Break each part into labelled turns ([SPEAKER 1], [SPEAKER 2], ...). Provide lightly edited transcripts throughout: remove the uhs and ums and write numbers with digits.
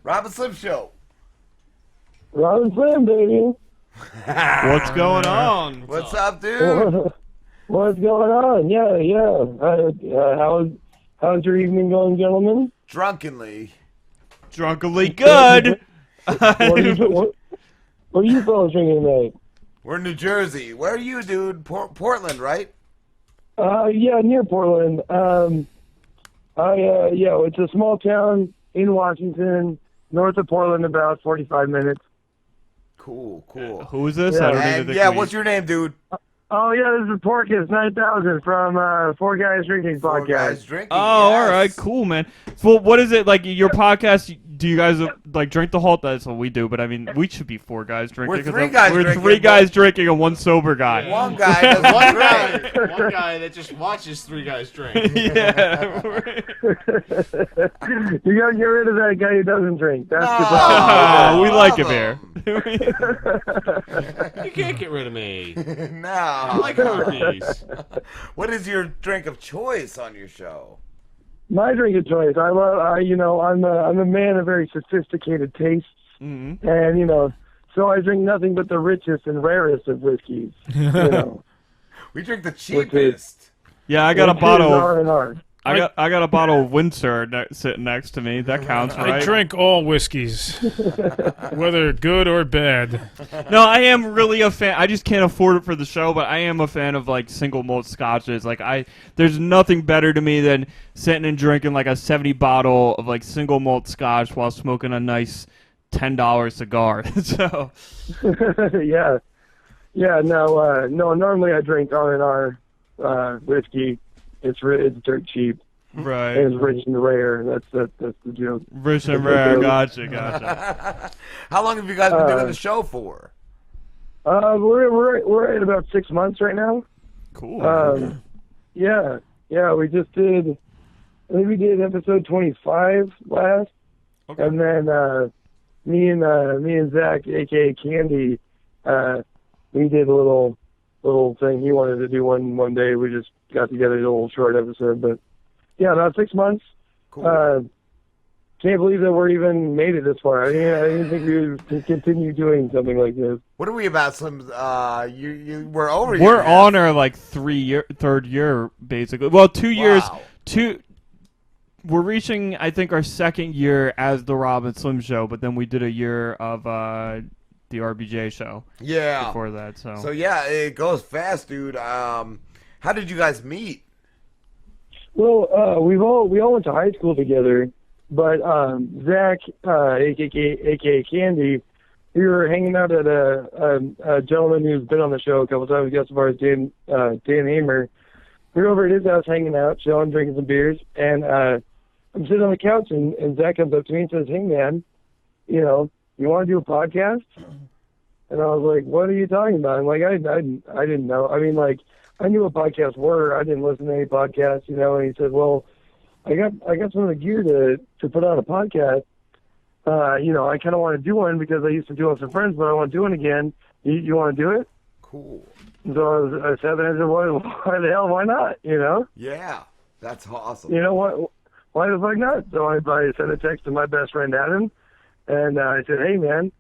[SPEAKER 1] Robin Slim Show.
[SPEAKER 2] Robin Slim, baby.
[SPEAKER 3] What's going on?
[SPEAKER 1] What's up, dude?
[SPEAKER 2] What's going on? Yeah. How's your evening going, gentlemen?
[SPEAKER 1] Drunkenly.
[SPEAKER 3] Drunkenly good.
[SPEAKER 2] What are you fellas drinking tonight?
[SPEAKER 1] We're in New Jersey. Where are you, dude? Portland, right?
[SPEAKER 2] Yeah, near Portland. It's a small town in Washington, north of Portland, about 45 minutes.
[SPEAKER 1] Cool.
[SPEAKER 3] Who is this?
[SPEAKER 2] Yeah.
[SPEAKER 3] I don't
[SPEAKER 1] And,
[SPEAKER 3] even
[SPEAKER 1] yeah,
[SPEAKER 3] think
[SPEAKER 1] what's your name, dude?
[SPEAKER 2] Oh, yeah, this is Porcus 9000 from Four Guys Drinking
[SPEAKER 1] Four
[SPEAKER 2] Podcast.
[SPEAKER 1] Guys Drinking.
[SPEAKER 3] Oh,
[SPEAKER 1] yes.
[SPEAKER 3] all right, cool, man. Well, what is it like? Your podcast? Do you guys like drink the whole? That's what we do, but I mean, we should be four guys drinking.
[SPEAKER 1] We're
[SPEAKER 3] 'cause
[SPEAKER 1] three guys
[SPEAKER 3] We're
[SPEAKER 1] drinking,
[SPEAKER 3] three guys
[SPEAKER 1] but-
[SPEAKER 3] drinking and one sober guy.
[SPEAKER 4] Yeah.
[SPEAKER 1] One guy does
[SPEAKER 4] One guy that just watches three guys drink.
[SPEAKER 3] Yeah.
[SPEAKER 2] You gotta get rid of that guy who doesn't drink. That's the
[SPEAKER 3] Oh, we like it
[SPEAKER 1] love
[SPEAKER 3] here.
[SPEAKER 4] You can't get rid of me. I
[SPEAKER 1] No.
[SPEAKER 4] like Harpies.
[SPEAKER 1] What is your drink of choice on your show?
[SPEAKER 2] My drink of choice. I'm a man of very sophisticated tastes,
[SPEAKER 3] Mhm.
[SPEAKER 2] and so I drink nothing but the richest and rarest of whiskeys.
[SPEAKER 1] We drink the cheapest.
[SPEAKER 3] Yeah, I got a
[SPEAKER 2] Which is
[SPEAKER 3] bottle. Of,
[SPEAKER 2] R&R.
[SPEAKER 3] I got a bottle of Windsor sitting next to me. That counts, right?
[SPEAKER 5] I drink all whiskeys, whether good or bad.
[SPEAKER 3] No, I am really a fan. I just can't afford it for the show, but I am a fan of like single malt scotches. Like there's nothing better to me than sitting and drinking like a 70 bottle of like single malt scotch while smoking a nice $10 cigar. So
[SPEAKER 2] Yeah. No. Normally I drink R&R whiskey. It's dirt cheap.
[SPEAKER 3] right,
[SPEAKER 2] And it's rich and rare. That's the joke.
[SPEAKER 3] rich and rare. Gotcha.
[SPEAKER 1] How long have you guys been doing the show for?
[SPEAKER 2] We're at about 6 months right now.
[SPEAKER 3] Cool.
[SPEAKER 2] Yeah. We just did. I think we did episode 25 last,
[SPEAKER 3] Okay.
[SPEAKER 2] and then me and Zach, aka Candy, we did a little thing. He wanted to do one day. We just got together, did a little short episode. But yeah, about 6 months.
[SPEAKER 1] Cool.
[SPEAKER 2] Can't believe that we're even made it this far. I didn't think we would continue doing something like this.
[SPEAKER 1] What are we about, Slim? We're over.
[SPEAKER 3] We're on our like third year basically. Well, 2 years.
[SPEAKER 1] Wow.
[SPEAKER 3] We're reaching, I think, our second year as the Rob and Slim Show, but then we did a year of the RBJ show
[SPEAKER 1] Yeah.
[SPEAKER 3] before that.
[SPEAKER 1] So yeah, it goes fast, dude. How did you guys meet?
[SPEAKER 2] Well, we all went to high school together, but Zach, aka Candy, we were hanging out at a gentleman who's been on the show a couple times, guest of ours, Dan Hamer. We were over at his house hanging out, chilling, drinking some beers, and I'm sitting on the couch, and Zach comes up to me and says, "Hey, man, you want to do a podcast?" And I was like, "What are you talking about?" I'm like, I didn't know. I mean, like, I knew what podcasts were. I didn't listen to any podcasts, And he said, "Well, I got some of the gear to put on a podcast. I kind of want to do one because I used to do it with some friends, but I want to do one again. You want to do it?"
[SPEAKER 1] Cool.
[SPEAKER 2] So I sat there and said, "Why the hell? Why not?
[SPEAKER 1] Yeah, that's awesome.
[SPEAKER 2] You know what? Why the fuck not?" So I sent a text to my best friend Adam, and I said, "Hey, man,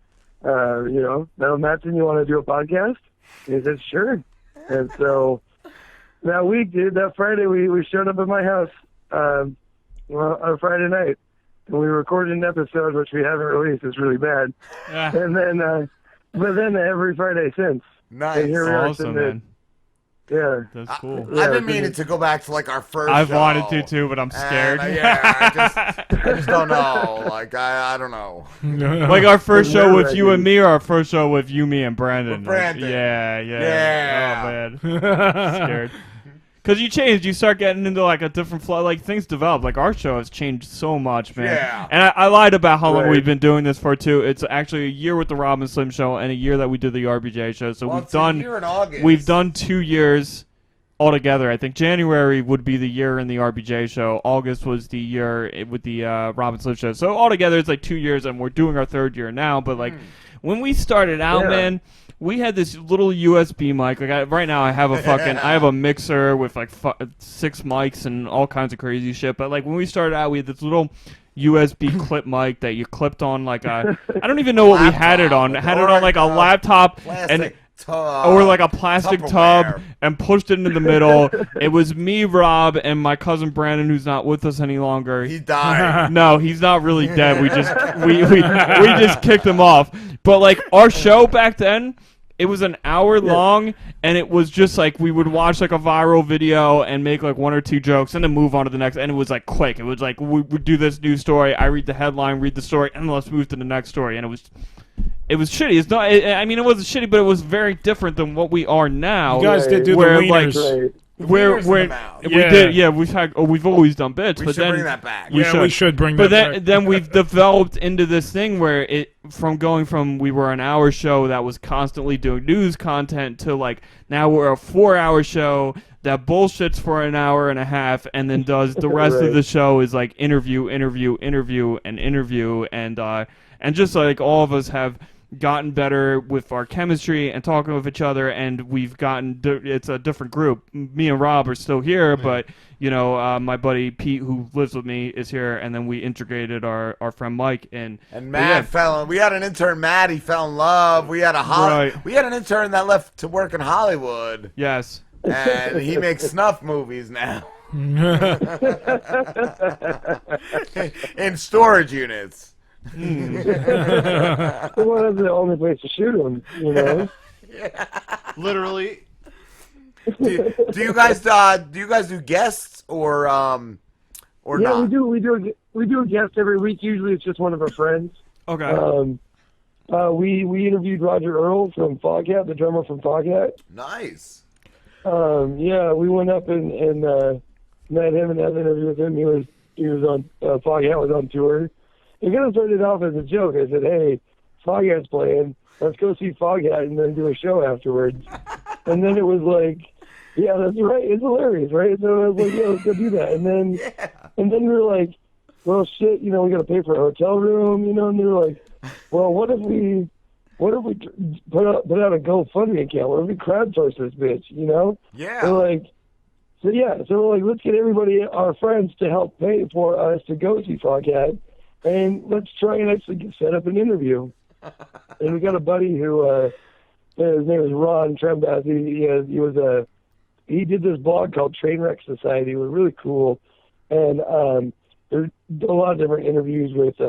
[SPEAKER 2] Matson, you want to do a podcast?" And he said, "Sure." And so that week, dude, that Friday, we showed up at my house on a Friday night, and we recorded an episode which we haven't released. It's really bad.
[SPEAKER 3] Yeah.
[SPEAKER 2] And then, but then every Friday since.
[SPEAKER 1] Nice.
[SPEAKER 2] And here we are
[SPEAKER 3] Awesome,
[SPEAKER 2] sitting
[SPEAKER 3] man.
[SPEAKER 2] Yeah.
[SPEAKER 3] That's cool.
[SPEAKER 1] I've been meaning to go back to like our first.
[SPEAKER 3] I've
[SPEAKER 1] show.
[SPEAKER 3] wanted to too, but I'm scared.
[SPEAKER 1] And, I just don't know. Like I don't know.
[SPEAKER 3] Like our first show with you
[SPEAKER 2] nerve-wracking.
[SPEAKER 3] and me, or our first show with you, me, and Brandon.
[SPEAKER 1] With Brandon.
[SPEAKER 3] Like, yeah.
[SPEAKER 1] Yeah.
[SPEAKER 3] Oh man, scared. Because you change, you start getting into like a different flow. Like things develop. Like our show has changed so much, man.
[SPEAKER 1] Yeah.
[SPEAKER 3] And I lied about how long
[SPEAKER 2] Right.
[SPEAKER 3] we've been doing this for too. It's actually a year with the Rob and Slim Show and a year that we did the RBJ show. So
[SPEAKER 1] Well, it's a year in August.
[SPEAKER 3] we've done 2 years altogether. I think January would be the year in the RBJ show. August was the year with the Rob and Slim Show. So altogether, it's like 2 years, and we're doing our third year now. But like when we started out,
[SPEAKER 2] Yeah.
[SPEAKER 3] man. We had this little USB mic. Like right now, I have a mixer with like 6 mics and all kinds of crazy shit. But like when we started out, we had this little USB clip mic that you clipped on like a I don't even know what we had it on. Had it on like a laptop and or like a plastic tub and pushed it into the middle. It was me, Rob, and my cousin Brandon, who's not with us any longer.
[SPEAKER 1] He died.
[SPEAKER 3] No, he's not really dead. We just kicked him off. But like our show back then, it was an hour long, and it was just like we would watch like a viral video and make like 1 or 2 jokes, and then move on to the next. And it was like quick. It was like we would do this news story. I read the headline, read the story, and let's move to the next story. And it was shitty. It's not. I mean, it wasn't shitty, but it was very different than what we are now.
[SPEAKER 5] You guys did do the wieners.
[SPEAKER 3] Where we did, we've always done bits, but then
[SPEAKER 1] bring that back.
[SPEAKER 5] We should bring that back.
[SPEAKER 3] But then we've developed into this thing where we were an hour show that was constantly doing news content to like now we're a 4-hour show that bullshits for an hour and a half and then does the rest of the show is like interview and just like all of us have gotten better with our chemistry and talking with each other, and we've gotten it's a different group. Me and Rob are still here, but you know my buddy Pete, who lives with me, is here, and then we integrated our friend Mike and
[SPEAKER 1] Matt we had an intern, Matt. He fell in love. We had we had an intern that left to work in Hollywood.
[SPEAKER 3] Yes,
[SPEAKER 1] and he makes snuff movies now in storage units.
[SPEAKER 2] Well, that's the only place to shoot them, you know.
[SPEAKER 4] Literally.
[SPEAKER 1] Do you guys do guests or not?
[SPEAKER 2] Yeah, we do a guest every week. Usually, it's just one of our friends.
[SPEAKER 3] Okay.
[SPEAKER 2] We interviewed Roger Earl from Foghat, the drummer from Foghat.
[SPEAKER 1] Nice.
[SPEAKER 2] Yeah, we went up and met him and had an interview with him. He was on Foghat was on tour. It kind of started off as a joke. I said, "Hey, Foghat's playing. Let's go see Foghat and then do a show afterwards." And then it was like, "Yeah, that's right. It's hilarious, right?" So I was like, "Yeah, let's go do that." And then, and then we were like, "Well, shit, you know, we got to pay for a hotel room, you know." And they were like, "Well, what if we put out a GoFundMe account? What if we crowdsource this bitch, you know?"
[SPEAKER 1] Yeah.
[SPEAKER 2] So we're like, let's get everybody, our friends, to help pay for us to go see Foghat. And let's try and actually set up an interview. And we got a buddy who, his name is Ron Trembath. He did this blog called Trainwreck Society. It was really cool. And there's a lot of different interviews with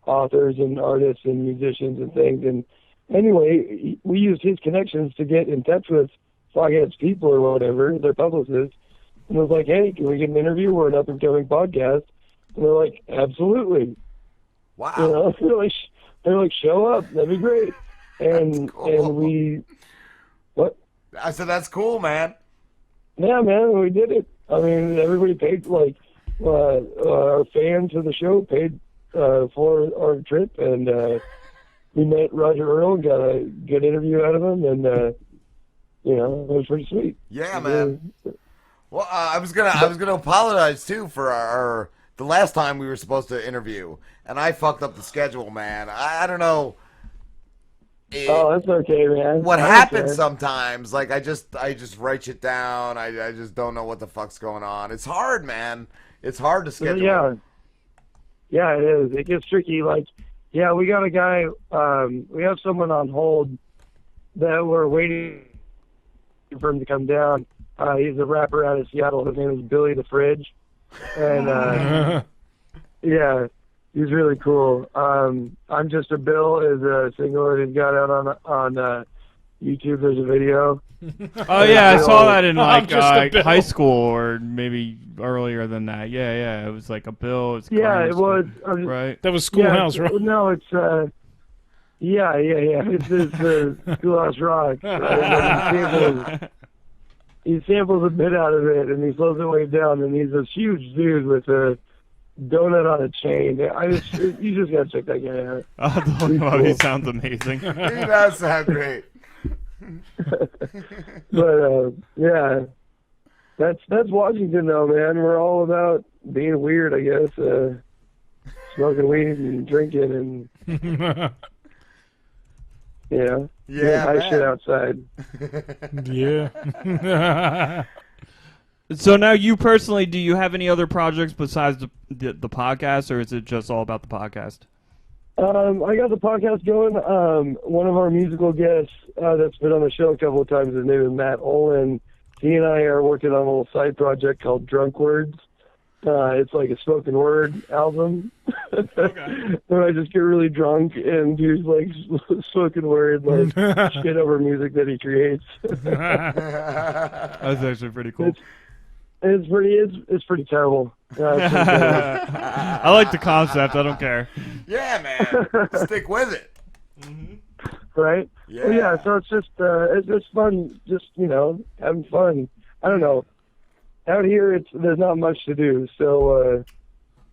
[SPEAKER 2] authors and artists and musicians and things. And anyway, we used his connections to get in touch with Foghat's people or whatever, their publicists. And it was like, "Hey, can we get an interview? We're an up-and-coming podcast." And they're like, "Absolutely."
[SPEAKER 1] Wow.
[SPEAKER 2] You know, they're like, "Show up, that'd be great." And
[SPEAKER 1] cool.
[SPEAKER 2] and we, what?
[SPEAKER 1] I said, "That's cool, man."
[SPEAKER 2] Yeah, man, we did it. I mean, everybody paid. Like, our fans of the show paid for our trip, and we met Roger Earl and got a good interview out of him, and you know, it was pretty sweet.
[SPEAKER 1] Yeah, man. Well, I was gonna apologize too for the last time we were supposed to interview, and I fucked up the schedule, man. I don't know.
[SPEAKER 2] That's okay, man.
[SPEAKER 1] What happens sometimes? Like I just write shit down. I just don't know what the fuck's going on. It's hard, man. It's hard to schedule.
[SPEAKER 2] Yeah, it is. It gets tricky. Like, yeah, we got a guy. We have someone on hold that we're waiting for him to come down. He's a rapper out of Seattle. His name is Billy the Fridge. And yeah, he's really cool. I'm Just a Bill is a single that he's got out on YouTube. There's a video.
[SPEAKER 3] Oh yeah, I saw that in like high school or maybe earlier than that. Yeah, it was like a bill.
[SPEAKER 2] It was
[SPEAKER 3] right.
[SPEAKER 5] That was Schoolhouse Rock.
[SPEAKER 2] No, it's yeah. It's Schoolhouse Rock. He samples a bit out of it, and he slows it way down, and he's this huge dude with a donut on a chain. You just gotta check that guy out.
[SPEAKER 3] Cool. He sounds amazing.
[SPEAKER 1] He does sound great.
[SPEAKER 2] But yeah, that's Washington, though, man. We're all about being weird, I guess. Smoking weed and drinking and. Yeah.
[SPEAKER 1] Yeah.
[SPEAKER 2] High shit outside.
[SPEAKER 5] Yeah.
[SPEAKER 3] So now, you personally, do you have any other projects besides the podcast, or is it just all about the podcast?
[SPEAKER 2] I got the podcast going. One of our musical guests that's been on the show a couple of times, his name is Matt Olin. He and I are working on a little side project called Drunk Words. It's like a spoken word album.
[SPEAKER 3] Okay.
[SPEAKER 2] Where I just get really drunk and do like spoken word, like shit over music that he creates.
[SPEAKER 3] That's actually pretty cool.
[SPEAKER 2] It's pretty terrible.
[SPEAKER 3] I like the concept. I don't care.
[SPEAKER 1] Yeah, man. Stick with it.
[SPEAKER 2] Right?
[SPEAKER 1] Yeah.
[SPEAKER 2] Well, yeah, so it's just fun, just, having fun. I don't know. Out here, there's not much to do, so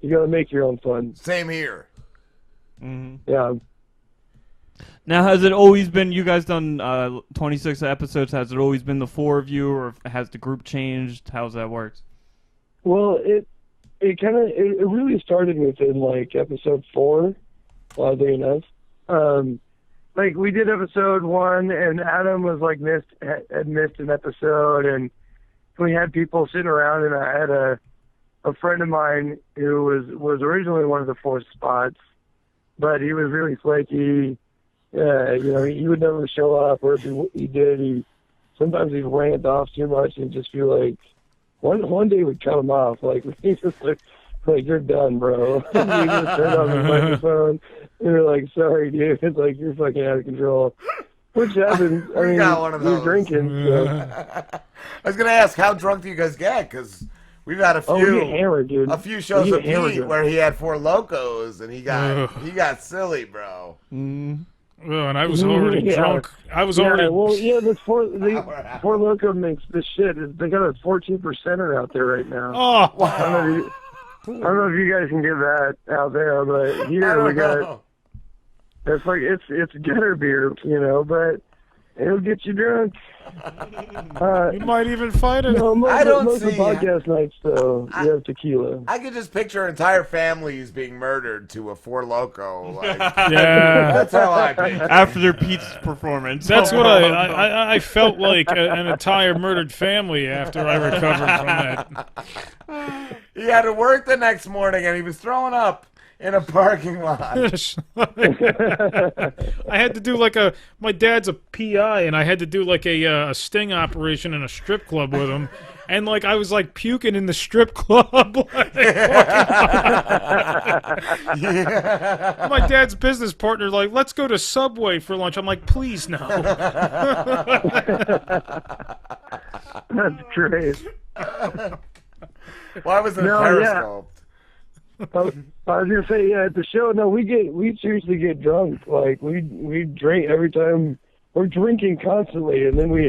[SPEAKER 2] you got to make your own fun.
[SPEAKER 1] Same here.
[SPEAKER 3] Mm-hmm.
[SPEAKER 2] Yeah.
[SPEAKER 3] Now, has it always been, you guys done 26 episodes, has it always been the four of you, or has the group changed? How's that worked?
[SPEAKER 2] Well, it really started within, like, episode 4, oddly enough. Like, we did episode 1, and Adam was, like, had missed an episode, and we had people sitting around, and I had a friend of mine who was originally one of the 4 spots, but he was really flaky. He would never show up, or if he did, sometimes he'd rant off too much and just feel like one day we'd cut him off, like he just like you're done, bro. He just turned off his microphone, and we're like, sorry, dude, it's like you're fucking out of control. Which happens. I mean,
[SPEAKER 1] got one of
[SPEAKER 2] you're
[SPEAKER 1] those.
[SPEAKER 2] drinking. So.
[SPEAKER 1] I was gonna ask, how drunk do you guys get? Because we've had a few,
[SPEAKER 2] we get hammered, dude.
[SPEAKER 1] a few shows
[SPEAKER 2] We
[SPEAKER 1] of
[SPEAKER 2] get hammered,
[SPEAKER 1] Pete
[SPEAKER 2] dude.
[SPEAKER 1] where he had 4 locos and he got silly, bro.
[SPEAKER 5] Well, and I was already drunk. I was already.
[SPEAKER 2] Well, yeah, the four Loco makes this shit. They got a 14%er out there right now.
[SPEAKER 5] Oh,
[SPEAKER 2] I don't know if you guys can get that out there, but here we got. It's like it's gutter beer, but it'll get you drunk.
[SPEAKER 5] you might even fight it.
[SPEAKER 2] No, most,
[SPEAKER 1] I don't
[SPEAKER 2] most of the
[SPEAKER 1] see-
[SPEAKER 2] podcast nights though, you have tequila.
[SPEAKER 1] I could just picture entire families being murdered to a 4 loco. Like,
[SPEAKER 5] Yeah.
[SPEAKER 1] that's how I picture.
[SPEAKER 3] After their Pete's performance.
[SPEAKER 5] That's what I felt like an entire murdered family after I recovered from that.
[SPEAKER 1] He had to work the next morning and he was throwing up in a parking lot.
[SPEAKER 5] I had to do my dad's a PI, and I had to do like a sting operation in a strip club with him, and like I was like puking in the strip club. My dad's business partner like, let's go to Subway for lunch. I'm like, please no.
[SPEAKER 2] That's great.
[SPEAKER 1] Why was it
[SPEAKER 2] No,
[SPEAKER 1] Periscope?
[SPEAKER 2] I was gonna say, yeah, at the show, no, we seriously get drunk. Like we drink every time. We're drinking constantly, and then we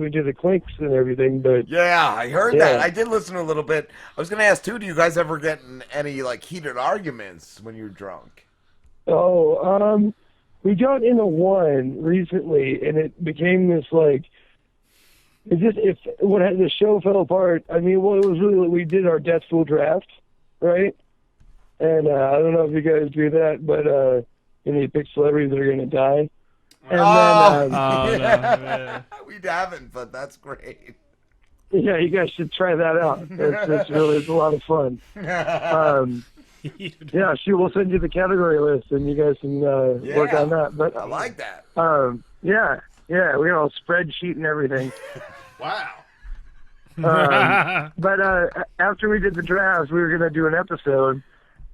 [SPEAKER 2] do the clinks and everything. But
[SPEAKER 1] Yeah, I heard
[SPEAKER 2] Yeah.
[SPEAKER 1] that. I did listen a little bit. I was going to ask, too, do you guys ever get in any, like, heated arguments when you're drunk?
[SPEAKER 2] we got into one recently, and it became this like. When the show fell apart. I mean, well, it was really we did our Death School draft, right? And I don't know if you guys do that, but you pick celebrities that are going to die. And
[SPEAKER 1] then, we haven't, but that's great.
[SPEAKER 2] Yeah, you guys should try that out. It's a lot of fun. Yeah, we'll send you the category list, and you guys can work on that. But
[SPEAKER 1] I like that.
[SPEAKER 2] yeah, we got a spreadsheet and everything.
[SPEAKER 4] Wow.
[SPEAKER 2] But after we did the draft, we were going to do an episode,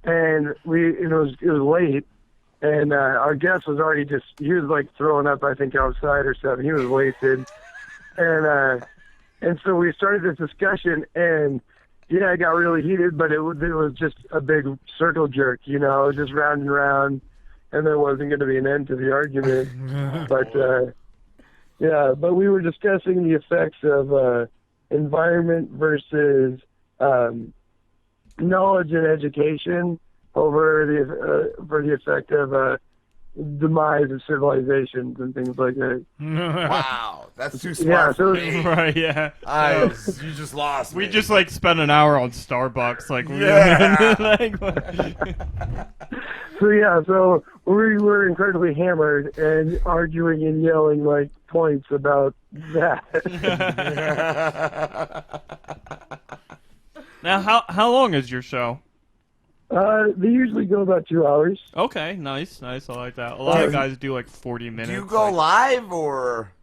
[SPEAKER 2] and it was late, and our guest was already he was like throwing up, I think, outside or something. He was wasted, and so we started this discussion, and yeah, it got really heated, but it was just a big circle jerk, just round and round, and there wasn't going to be an end to the argument. But yeah, but we were discussing the effects of environment versus knowledge and education over for the effect of demise of civilizations and things like that.
[SPEAKER 1] Wow, that's too smart
[SPEAKER 2] Yeah,
[SPEAKER 1] for
[SPEAKER 2] so-
[SPEAKER 1] me.
[SPEAKER 3] Right, yeah.
[SPEAKER 1] You just lost
[SPEAKER 3] We
[SPEAKER 1] me.
[SPEAKER 3] just like spent an hour on Starbucks, like
[SPEAKER 1] Yeah.
[SPEAKER 2] So we were incredibly hammered and arguing and yelling like points about that.
[SPEAKER 3] Now, how long is your show?
[SPEAKER 2] They usually go about 2 hours.
[SPEAKER 3] Okay, nice. I like that. A lot of guys do like 40 minutes.
[SPEAKER 1] Do you go live or?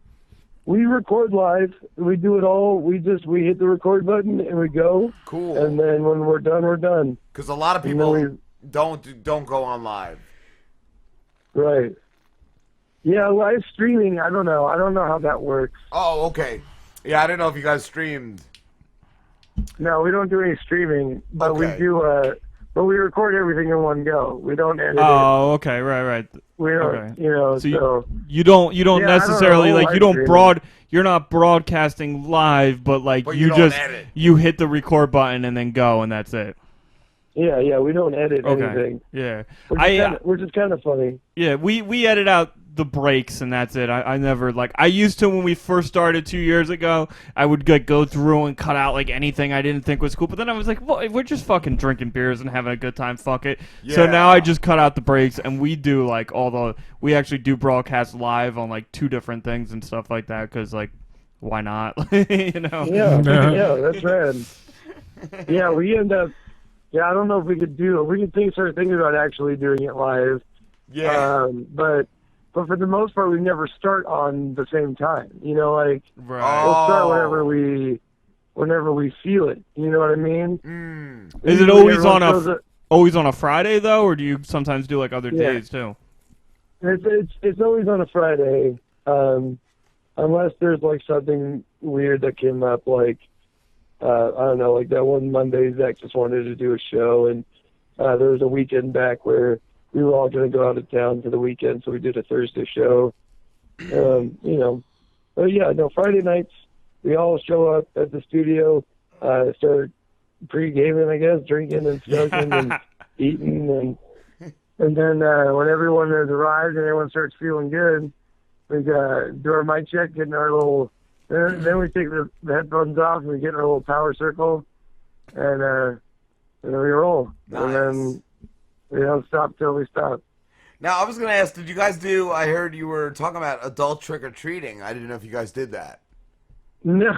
[SPEAKER 2] We record live. We do it all. We hit the record button and we go.
[SPEAKER 1] Cool.
[SPEAKER 2] And then when we're done, we're done.
[SPEAKER 1] Because a lot of people don't go on live.
[SPEAKER 2] Right. Yeah, live streaming. I don't know. I don't know how that works.
[SPEAKER 1] Oh, okay. Yeah, I didn't know if you guys streamed.
[SPEAKER 2] No, we don't do any streaming, but
[SPEAKER 1] Okay.
[SPEAKER 2] we do. But we record everything in one go. We don't edit it.
[SPEAKER 3] Oh, okay, right.
[SPEAKER 2] We don't,
[SPEAKER 3] Okay.
[SPEAKER 2] so
[SPEAKER 3] you don't
[SPEAKER 2] Yeah, I
[SPEAKER 3] necessarily
[SPEAKER 2] don't know,
[SPEAKER 3] like you don't
[SPEAKER 2] streaming.
[SPEAKER 3] you're not broadcasting live, but like
[SPEAKER 1] But
[SPEAKER 3] you
[SPEAKER 1] you don't
[SPEAKER 3] just
[SPEAKER 1] edit.
[SPEAKER 3] you hit the record button and then go and that's it.
[SPEAKER 2] yeah, we don't edit
[SPEAKER 3] Okay.
[SPEAKER 2] anything.
[SPEAKER 3] Yeah.
[SPEAKER 2] We're just kind of funny.
[SPEAKER 3] Yeah, we edit out the breaks and that's it. I never I used to when we first started 2 years ago. I would go through and cut out like anything I didn't think was cool. But then I was like, well, we're just fucking drinking beers and having a good time. Fuck it. So now I just cut out the breaks and we do like we actually do broadcast live on like 2 different things and stuff like that because like why not? You know?
[SPEAKER 2] Yeah, that's rad. Yeah, we end up. Yeah, I don't know if we could start thinking about actually doing it live.
[SPEAKER 1] Yeah.
[SPEAKER 2] But for the most part, we never start on the same time. You know, like
[SPEAKER 3] Right.
[SPEAKER 2] we'll start whenever we feel it. You know what I mean?
[SPEAKER 3] Is it
[SPEAKER 2] Usually
[SPEAKER 3] always
[SPEAKER 2] everyone
[SPEAKER 3] on
[SPEAKER 2] shows up-
[SPEAKER 3] always on a Friday though, or do you sometimes do like other
[SPEAKER 2] Yeah.
[SPEAKER 3] days too?
[SPEAKER 2] It's always on a Friday, unless there's like something weird that came up, like I don't know, like that one Monday Zach just wanted to do a show, and there was a weekend back where we were all going to go out of town for the weekend, so we did a Thursday show. You know, but yeah, no, Friday nights we all show up at the studio, start pre-gaming, I guess, drinking and smoking and eating, and then when everyone has arrived and everyone starts feeling good, we do our mic check, get in our little. Then we take the headphones off and we get in our little power circle, and then we roll.
[SPEAKER 1] Nice.
[SPEAKER 2] And then we don't stop till we stop.
[SPEAKER 1] Now, I was going to ask, did you guys do, I heard you were talking about adult trick-or-treating. I didn't know if you guys did that.
[SPEAKER 2] No,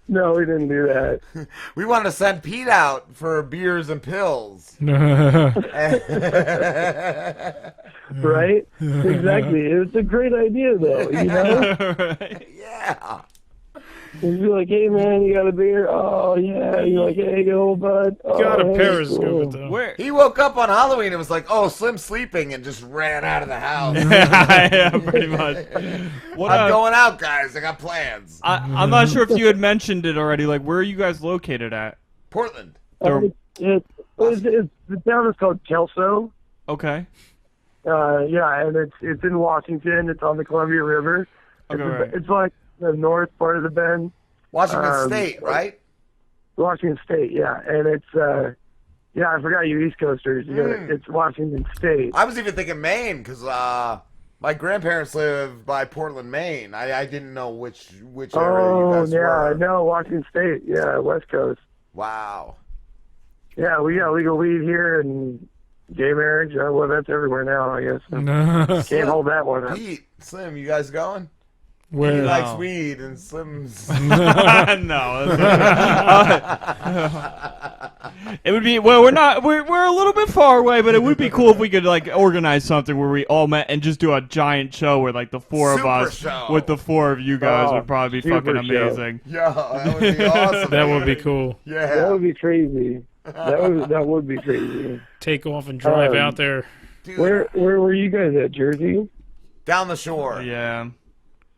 [SPEAKER 2] no, we didn't do that.
[SPEAKER 1] We wanted to send Pete out for beers and pills.
[SPEAKER 2] Right? Exactly. It's a great idea, though, you know?
[SPEAKER 1] Yeah.
[SPEAKER 2] You'd be like, hey, man, you got a beer? Oh, yeah. You're like, hey, good old bud. Oh,
[SPEAKER 5] Got a
[SPEAKER 2] hey,
[SPEAKER 5] Periscope
[SPEAKER 2] cool.
[SPEAKER 5] it though.
[SPEAKER 3] Where?
[SPEAKER 1] He woke up on Halloween and was like, oh, Slim's sleeping, and just ran out of the house.
[SPEAKER 3] Yeah, pretty much. What
[SPEAKER 1] I'm going out, guys. I got plans.
[SPEAKER 3] I'm not sure if you had mentioned it already. Like, where are you guys located at?
[SPEAKER 1] Portland.
[SPEAKER 2] The town is called Kelso.
[SPEAKER 3] Okay.
[SPEAKER 2] Yeah, and it's in Washington. It's on the Columbia River.
[SPEAKER 3] Okay, right.
[SPEAKER 2] It's like the north part of the bend.
[SPEAKER 1] Washington State, right?
[SPEAKER 2] Washington State, yeah. And it's, I forgot you East Coasters. It's Washington State.
[SPEAKER 1] I was even thinking Maine, because my grandparents live by Portland, Maine. I didn't know which area you guys were.
[SPEAKER 2] No, Washington State. Yeah, West Coast.
[SPEAKER 1] Wow.
[SPEAKER 2] Yeah, we got legal weed here and gay marriage. Well, that's everywhere now, I guess. Can't hold that one up.
[SPEAKER 1] Pete, Slim, you guys going?
[SPEAKER 5] Where?
[SPEAKER 1] He likes weed, and Slim's...
[SPEAKER 3] No. It would be we're a little bit far away, but it would be cool if we could like organize something where we all met and just do a giant show where like the four of
[SPEAKER 1] Super
[SPEAKER 3] us
[SPEAKER 1] show.
[SPEAKER 3] with the 4 of you guys would probably be
[SPEAKER 2] super
[SPEAKER 3] fucking
[SPEAKER 2] show.
[SPEAKER 3] amazing.
[SPEAKER 1] Yeah, that would be awesome.
[SPEAKER 5] That would be cool.
[SPEAKER 2] That
[SPEAKER 1] Yeah.
[SPEAKER 2] would be crazy. That would be crazy.
[SPEAKER 5] Take off and drive out there.
[SPEAKER 1] Dude,
[SPEAKER 2] Where were you guys at? Jersey?
[SPEAKER 1] down the shore.
[SPEAKER 3] Yeah.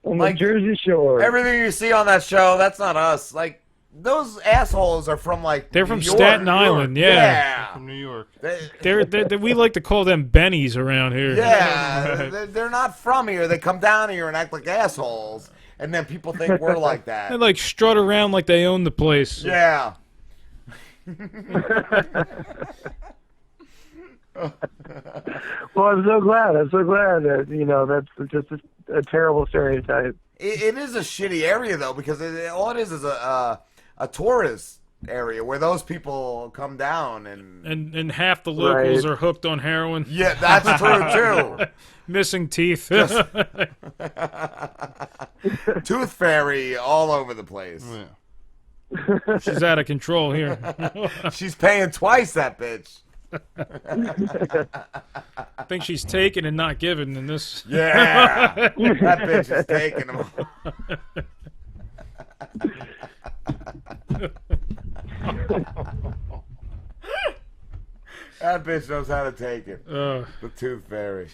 [SPEAKER 2] On
[SPEAKER 1] Like,
[SPEAKER 2] the Jersey Shore.
[SPEAKER 1] Everything you see on that show, that's not us. Like, those assholes are from, like,
[SPEAKER 5] They're from
[SPEAKER 1] New York,
[SPEAKER 5] Staten
[SPEAKER 1] New York.
[SPEAKER 5] Island, yeah.
[SPEAKER 4] From New York.
[SPEAKER 5] They're we like to call them bennies around here.
[SPEAKER 1] Yeah, they're not from here. They come down here and act like assholes, and then people think we're like
[SPEAKER 5] They
[SPEAKER 1] that.
[SPEAKER 5] like strut around like they own the place.
[SPEAKER 1] Yeah.
[SPEAKER 2] Well, I'm so glad. that that's just a terrible stereotype.
[SPEAKER 1] It is a shitty area, though, because all it is a tourist area where those people come down and...
[SPEAKER 5] And half the locals
[SPEAKER 2] Right.
[SPEAKER 5] are hooked on heroin.
[SPEAKER 1] Yeah, that's true, too.
[SPEAKER 5] Missing teeth.
[SPEAKER 1] Tooth fairy all over the place.
[SPEAKER 4] Yeah.
[SPEAKER 5] She's out of control here.
[SPEAKER 1] She's paying twice, that bitch.
[SPEAKER 5] I think she's taking and not giving in this.
[SPEAKER 1] Yeah, that bitch is taking them. That bitch knows how to take it. The Tooth Fairy.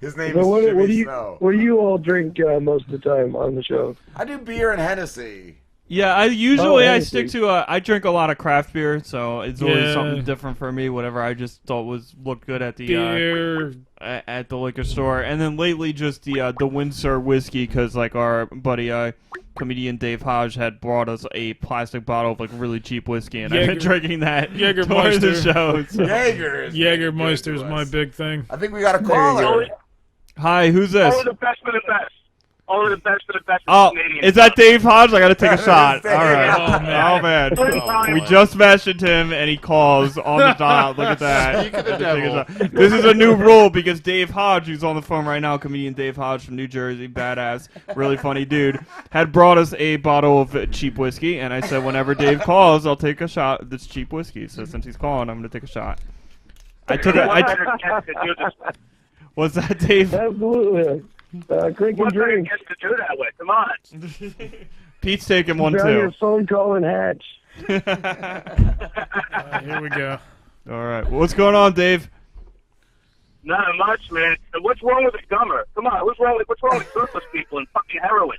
[SPEAKER 1] His name is Jimmy Snow.
[SPEAKER 2] What do you all drink most of the time on the show?
[SPEAKER 1] I do beer and Hennessy.
[SPEAKER 3] Yeah, I usually I
[SPEAKER 2] Hennessy.
[SPEAKER 3] stick to I drink a lot of craft beer, so it's always something different for me. Whatever I just thought looked good at the
[SPEAKER 5] Beer.
[SPEAKER 3] at the liquor store, and then lately just the Windsor whiskey, because like our buddy comedian Dave Hodge had brought us a plastic bottle of like really cheap whiskey, and I've been drinking that during the
[SPEAKER 5] Jägermeister.
[SPEAKER 3] show. So.
[SPEAKER 5] Jägermeister is my big thing.
[SPEAKER 1] I think we got a caller.
[SPEAKER 3] Hi, who's this?
[SPEAKER 6] Only the best for the best. Only the best for the best.
[SPEAKER 3] Oh,
[SPEAKER 6] Canadian.
[SPEAKER 3] is that Dave Hodge? I gotta take a shot.
[SPEAKER 1] Dave.
[SPEAKER 3] All right.
[SPEAKER 5] Oh, man.
[SPEAKER 3] Oh, man. We just mentioned him, and he calls on the dot. Look at that.
[SPEAKER 4] Speak of the devil.
[SPEAKER 3] This is a new rule because Dave Hodge, who's on the phone right now, comedian Dave Hodge from New Jersey, badass, really funny dude, had brought us a bottle of cheap whiskey, and I said whenever Dave calls, I'll take a shot of this cheap whiskey. So since he's calling, I'm gonna take a shot. I took a. What's that, Dave?
[SPEAKER 2] Absolutely. Drink and
[SPEAKER 6] What better
[SPEAKER 2] drink.
[SPEAKER 6] guest to do that with? Come on.
[SPEAKER 3] Pete's taking one
[SPEAKER 2] Down your
[SPEAKER 3] too.
[SPEAKER 2] phone call and hatch.
[SPEAKER 5] Here we go.
[SPEAKER 3] All right. What's going on, Dave?
[SPEAKER 6] Not much, man. What's wrong with the gummer? Come on. What's wrong with toothless people and fucking heroin?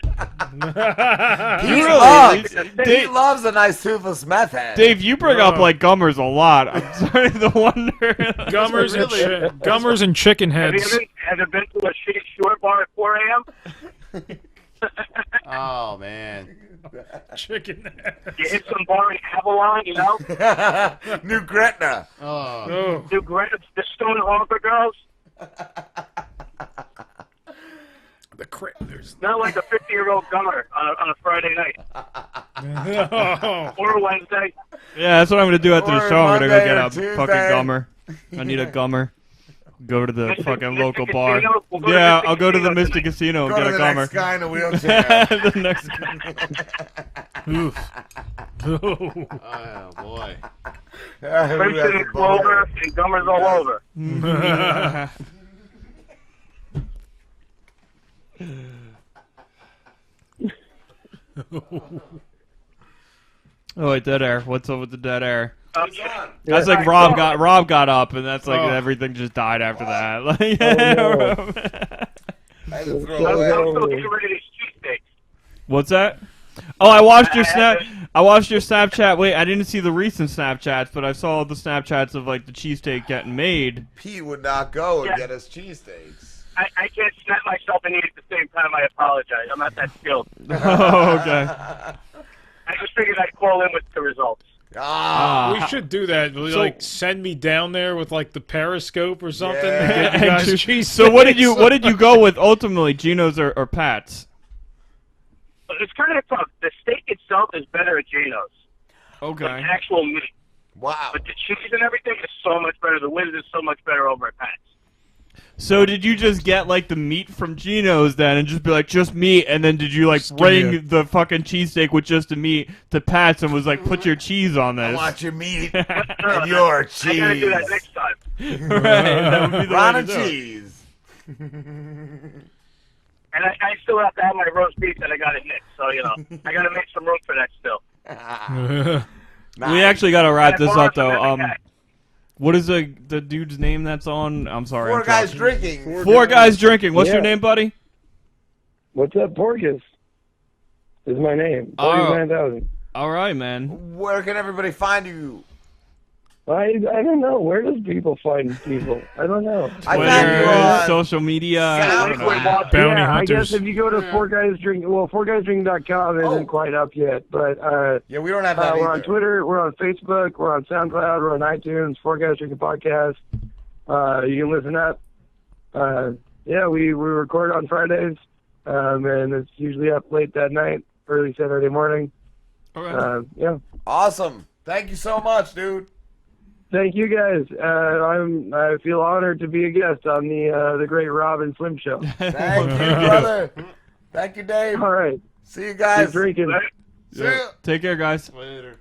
[SPEAKER 1] He loves a nice toothless meth head.
[SPEAKER 3] Dave, you bring up like gummers a lot. I'm starting to wonder.
[SPEAKER 5] Gummers and chicken
[SPEAKER 6] Have
[SPEAKER 5] heads.
[SPEAKER 6] you been to a shitty short bar at 4 a.m.?
[SPEAKER 4] Oh, man.
[SPEAKER 5] Chicken heads.
[SPEAKER 6] You hit some bar in Avalon, you know?
[SPEAKER 1] New Gretna.
[SPEAKER 4] Oh.
[SPEAKER 5] Oh.
[SPEAKER 6] Do the Stone Harbor girls?
[SPEAKER 5] The critters.
[SPEAKER 6] Not like a 50-year-old gummer on a Friday night
[SPEAKER 5] Oh.
[SPEAKER 6] or a Wednesday.
[SPEAKER 3] Yeah, that's what I'm gonna do after the
[SPEAKER 1] Or
[SPEAKER 3] show. I'm gonna go
[SPEAKER 1] Monday
[SPEAKER 3] get
[SPEAKER 1] or
[SPEAKER 3] a
[SPEAKER 1] Tuesday.
[SPEAKER 3] fucking gummer. I need a gummer. Go to the
[SPEAKER 6] Mystic-
[SPEAKER 3] fucking
[SPEAKER 6] Mystic
[SPEAKER 3] local bar.
[SPEAKER 6] Casino? We'll go to
[SPEAKER 3] Yeah,
[SPEAKER 6] Mystic
[SPEAKER 3] I'll go to the
[SPEAKER 6] Casino
[SPEAKER 3] Mystic
[SPEAKER 6] tonight.
[SPEAKER 3] Casino and
[SPEAKER 1] Go
[SPEAKER 3] get
[SPEAKER 1] to
[SPEAKER 3] a
[SPEAKER 1] the
[SPEAKER 3] gummer.
[SPEAKER 1] next guy in a wheelchair.
[SPEAKER 3] The next guy.
[SPEAKER 5] Oof. Oh.
[SPEAKER 4] Oh, boy.
[SPEAKER 6] Crimson and Clover and gummers all over.
[SPEAKER 3] Oh wait, dead air. What's up with the dead air?
[SPEAKER 6] Yeah.
[SPEAKER 3] That's like
[SPEAKER 6] Alright,
[SPEAKER 3] Rob got up, and that's like
[SPEAKER 5] Oh.
[SPEAKER 3] everything just died after that. Like,
[SPEAKER 2] no.
[SPEAKER 1] I had to throw
[SPEAKER 6] I'm
[SPEAKER 1] away.
[SPEAKER 6] still getting rid of these cheesesteaks.
[SPEAKER 3] What's that? Oh, I watched your Snapchat. Wait, I didn't see the recent Snapchats, but I saw the Snapchats of like the cheesesteak getting made.
[SPEAKER 1] Pete would not go and
[SPEAKER 6] Yeah.
[SPEAKER 1] get us cheesesteaks.
[SPEAKER 6] I can't snap myself and eat at the same time. I apologize. I'm not that skilled.
[SPEAKER 3] Oh, okay.
[SPEAKER 6] I just figured I'd call in with the results.
[SPEAKER 1] Ah,
[SPEAKER 5] We should do that. Like, send me down there with like the periscope or something.
[SPEAKER 1] Yeah.
[SPEAKER 5] And get you guys cheese
[SPEAKER 3] So what did
[SPEAKER 5] steaks.
[SPEAKER 3] you go with ultimately, Geno's or Pat's?
[SPEAKER 6] But it's kind of tough. The steak itself is better at Geno's. The
[SPEAKER 3] Okay.
[SPEAKER 6] actual meat.
[SPEAKER 1] wow.
[SPEAKER 6] But the cheese and everything is so much better. The whiz is so much better over at Pat's.
[SPEAKER 3] So did you just get like the meat from Geno's then and just be like just meat, and then did you like
[SPEAKER 5] Just give me
[SPEAKER 3] bring the fucking cheesesteak with just the meat to Pat's and was like put your cheese on
[SPEAKER 1] I
[SPEAKER 3] this?
[SPEAKER 1] want your meat
[SPEAKER 6] No,
[SPEAKER 1] and your
[SPEAKER 6] I gotta
[SPEAKER 1] cheese.
[SPEAKER 6] do that next time.
[SPEAKER 3] Right, that would be the
[SPEAKER 1] Ron
[SPEAKER 3] way
[SPEAKER 1] and
[SPEAKER 3] to do it.
[SPEAKER 1] cheese.
[SPEAKER 6] And I still have to have my roast beef that I got at Nick's. So, you know, I got to make some room for that still.
[SPEAKER 3] We actually got to wrap this up though.
[SPEAKER 6] Okay.
[SPEAKER 3] What is the dude's name that's on? I'm sorry.
[SPEAKER 1] Four
[SPEAKER 3] I'm
[SPEAKER 1] guys
[SPEAKER 3] talking.
[SPEAKER 1] drinking.
[SPEAKER 3] Four guys drinking. What's your
[SPEAKER 2] Yeah.
[SPEAKER 3] name, buddy?
[SPEAKER 2] What's up, Porcus? Is my name.
[SPEAKER 3] Oh.
[SPEAKER 2] 49,000.
[SPEAKER 3] All right, man.
[SPEAKER 1] Where can everybody find you?
[SPEAKER 2] I don't know. Where does people find people? I don't know.
[SPEAKER 1] I
[SPEAKER 3] Twitter,
[SPEAKER 1] found you on
[SPEAKER 3] social media. I don't know.
[SPEAKER 1] SoundCloud.
[SPEAKER 5] Bounty
[SPEAKER 2] yeah,
[SPEAKER 5] hunters.
[SPEAKER 2] I guess if you go to Four Guys Drink, well, fourguysdrink.com isn't quite up yet, but
[SPEAKER 1] Yeah, we don't have that
[SPEAKER 2] we're on
[SPEAKER 1] either.
[SPEAKER 2] Twitter, we're on Facebook, we're on SoundCloud, we're on iTunes. Four Guys Drinking Podcast. You can listen up. Yeah, we record on Fridays, and it's usually up late that night, early Saturday morning.
[SPEAKER 3] Okay.
[SPEAKER 2] Yeah.
[SPEAKER 1] Awesome. Thank you so much, dude.
[SPEAKER 2] Thank you guys. I feel honored to be a guest on the great Rob and Slim Show.
[SPEAKER 1] Thank you, brother. Thank you, Dave.
[SPEAKER 2] All right.
[SPEAKER 1] See you
[SPEAKER 2] Keep
[SPEAKER 1] guys.
[SPEAKER 2] drinking.
[SPEAKER 1] See ya.
[SPEAKER 3] Take care, guys.
[SPEAKER 4] Later.